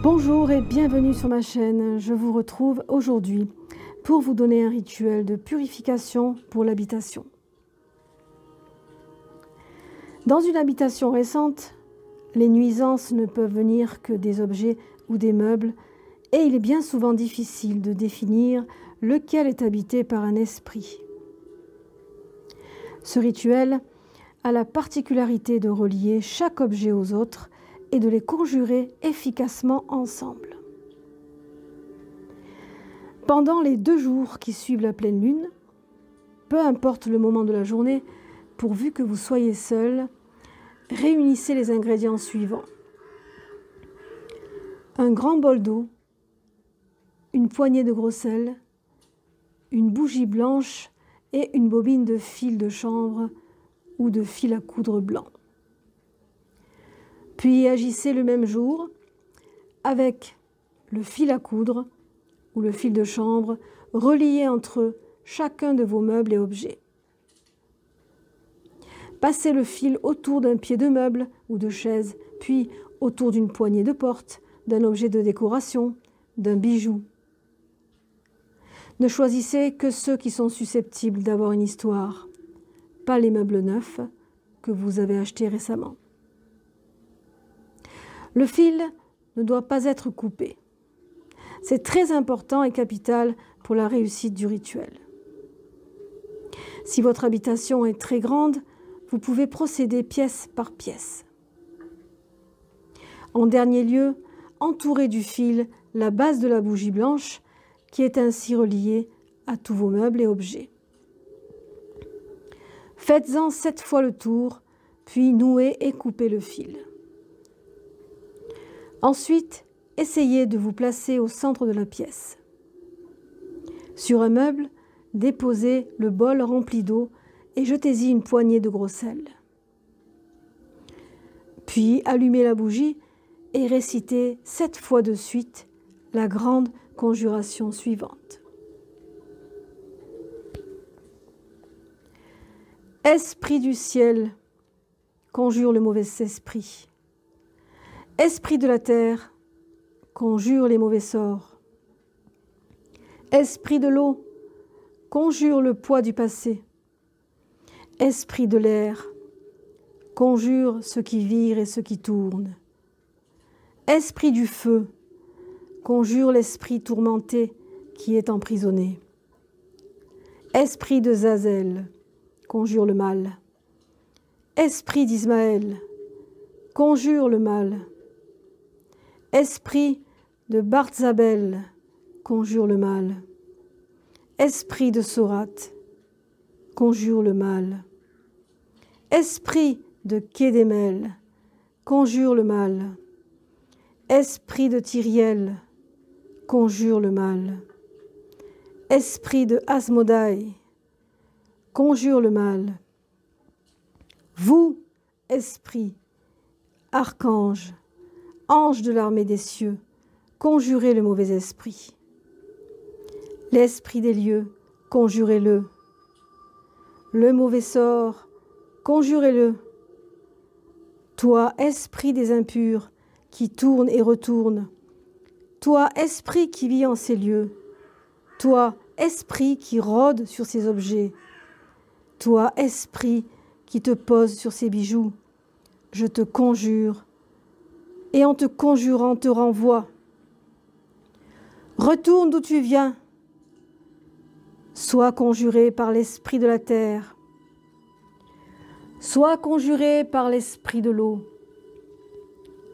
Bonjour et bienvenue sur ma chaîne. Je vous retrouve aujourd'hui pour vous donner un rituel de purification pour l'habitation. Dans une habitation récente, les nuisances ne peuvent venir que des objets ou des meubles et il est bien souvent difficile de définir lequel est habité par un esprit. Ce rituel a la particularité de relier chaque objet aux autres et de les conjurer efficacement ensemble. Pendant les 2 jours qui suivent la pleine lune, peu importe le moment de la journée, pourvu que vous soyez seul, réunissez les ingrédients suivants. Un grand bol d'eau, une poignée de gros sel, une bougie blanche et une bobine de fil de chanvre ou de fil à coudre blanc. Puis agissez le même jour avec le fil à coudre ou le fil de chanvre relié entre chacun de vos meubles et objets. Passez le fil autour d'un pied de meuble ou de chaise, puis autour d'une poignée de porte, d'un objet de décoration, d'un bijou. Ne choisissez que ceux qui sont susceptibles d'avoir une histoire, pas les meubles neufs que vous avez achetés récemment. Le fil ne doit pas être coupé. C'est très important et capital pour la réussite du rituel. Si votre habitation est très grande, vous pouvez procéder pièce par pièce. En dernier lieu, entourez du fil la base de la bougie blanche qui est ainsi reliée à tous vos meubles et objets. Faites-en 7 fois le tour, puis nouez et coupez le fil. Ensuite, essayez de vous placer au centre de la pièce. Sur un meuble, déposez le bol rempli d'eau et jetez-y une poignée de gros sel. Puis allumez la bougie et récitez 7 fois de suite la grande conjuration suivante. Esprit du ciel, conjure le mauvais esprit. Esprit de la terre, conjure les mauvais sorts. Esprit de l'eau, conjure le poids du passé. Esprit de l'air, conjure ce qui vire et ce qui tourne. Esprit du feu, conjure l'esprit tourmenté qui est emprisonné. Esprit de Zazel, conjure le mal. Esprit d'Ismaël, conjure le mal. Esprit de Bartzabel, conjure le mal. Esprit de Sorat, conjure le mal. Esprit de Kédémel, conjure le mal. Esprit de Tyriel, conjure le mal. Esprit de Asmodaï, conjure le mal. Vous, esprit, archange, ange de l'armée des cieux, conjurez le mauvais esprit. L'esprit des lieux, conjurez-le. Le mauvais sort, conjurez-le. Toi, esprit des impurs, qui tourne et retourne. Toi, esprit qui vit en ces lieux. Toi, esprit qui rôde sur ces objets. Toi, esprit qui te pose sur ces bijoux. Je te conjure, et en te conjurant te renvoie. Retourne d'où tu viens. Sois conjuré par l'esprit de la terre. Sois conjuré par l'esprit de l'eau.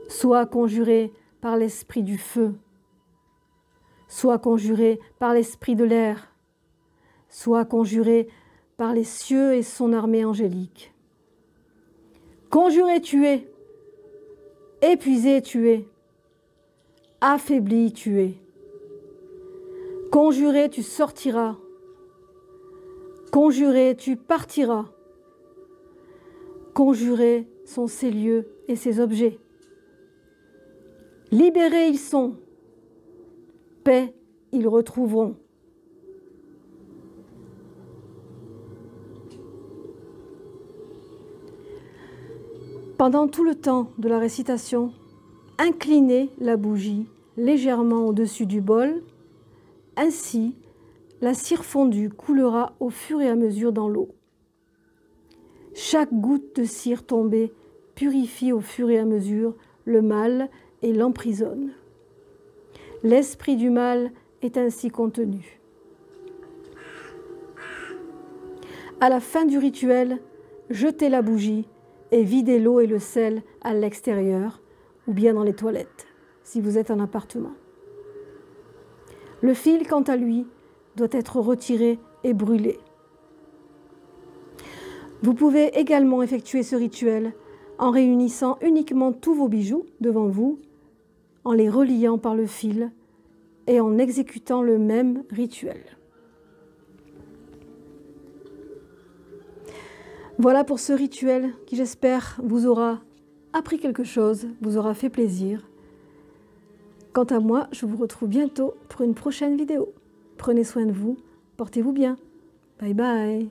Sois conjuré par l'esprit du feu. Sois conjuré par l'esprit de l'air. Sois conjuré par les cieux et son armée angélique. Conjuré tu es. Épuisé tu es. Affaibli tu es. Conjuré tu sortiras. Conjuré tu partiras. Conjurés sont ces lieux et ces objets. Libérés ils sont. Paix ils retrouveront. Pendant tout le temps de la récitation, inclinez la bougie légèrement au-dessus du bol. Ainsi, la cire fondue coulera au fur et à mesure dans l'eau. Chaque goutte de cire tombée purifie au fur et à mesure le mal et l'emprisonne. L'esprit du mal est ainsi contenu. À la fin du rituel, jetez la bougie et videz l'eau et le sel à l'extérieur ou bien dans les toilettes, si vous êtes en appartement. Le fil, quant à lui, doit être retiré et brûlé. Vous pouvez également effectuer ce rituel en réunissant uniquement tous vos bijoux devant vous, en les reliant par le fil et en exécutant le même rituel. Voilà pour ce rituel qui, j'espère, vous aura appris quelque chose, vous aura fait plaisir. Quant à moi, je vous retrouve bientôt pour une prochaine vidéo. Prenez soin de vous, portez-vous bien. Bye bye.